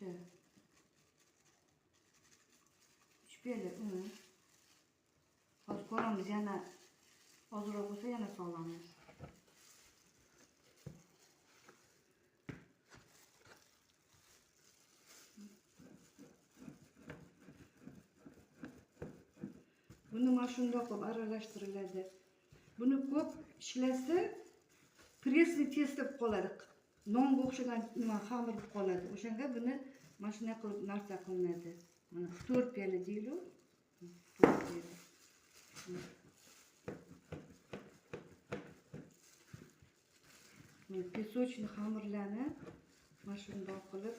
işte 3 piyola un. Hozir ko'ramiz, yana ozroq bo'lsa yana solamiz. Buni mana shundoq qilib aralashtiriladi. Buni ko'p ishlasa, presli testo bo'lib qoladi. Nonga o'xshagan nima xamir bo'lib qoladi. O'shanga buni mana shunday qilib narsa qilinadi. Mana 4 piyola deylik. 4 piyola. Mana pesochni xamirlarni mana shundoq qilib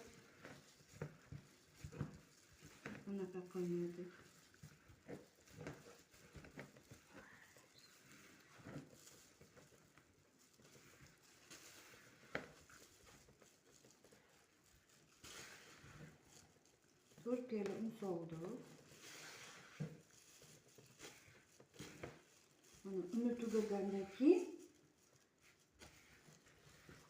bunaqa qilinadi. Piyola un soldi. Mana uni tugagandan keyin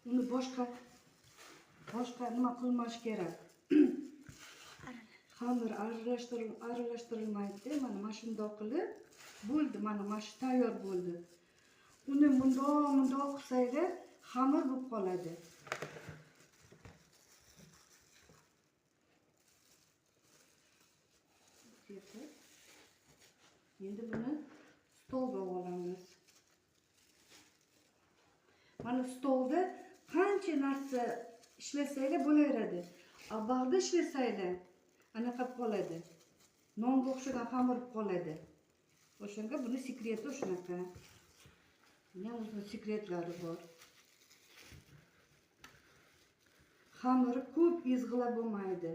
uni boshqa nima qilmash kerak. Xamir aralashtirilmaydi. Mana shundoq qilib bo'ldi. Mana shu tayyor bo'ldi. Uni bundoq qilsanglar xamir bo'lib qoladi. Endi buni stolga olamiz. Mana stolda qancha narsa ishlasanglar bo'laveradi. Avvalda ishlasanglar anaqa qoladi. Nonga o'xshagan xamir qoladi. O'shanga buni sekreti shunaqa. Yana o'zining sekretlari bor. Xamiri ko'p ezg'ilab bo'lmaydi.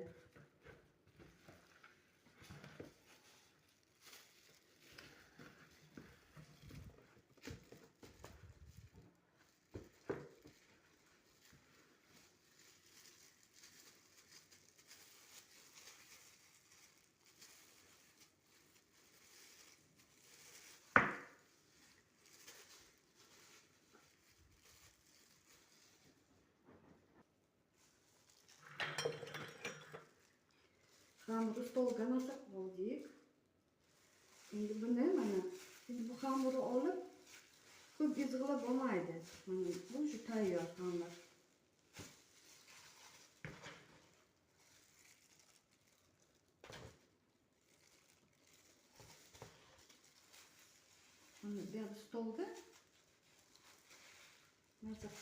Xamirni stolga nasib qildik. Endi buni mana bu xamirni olib ko'p ezg'ilab olmaydi. Bu shu tayyor xamir. Mana bu stolga nasib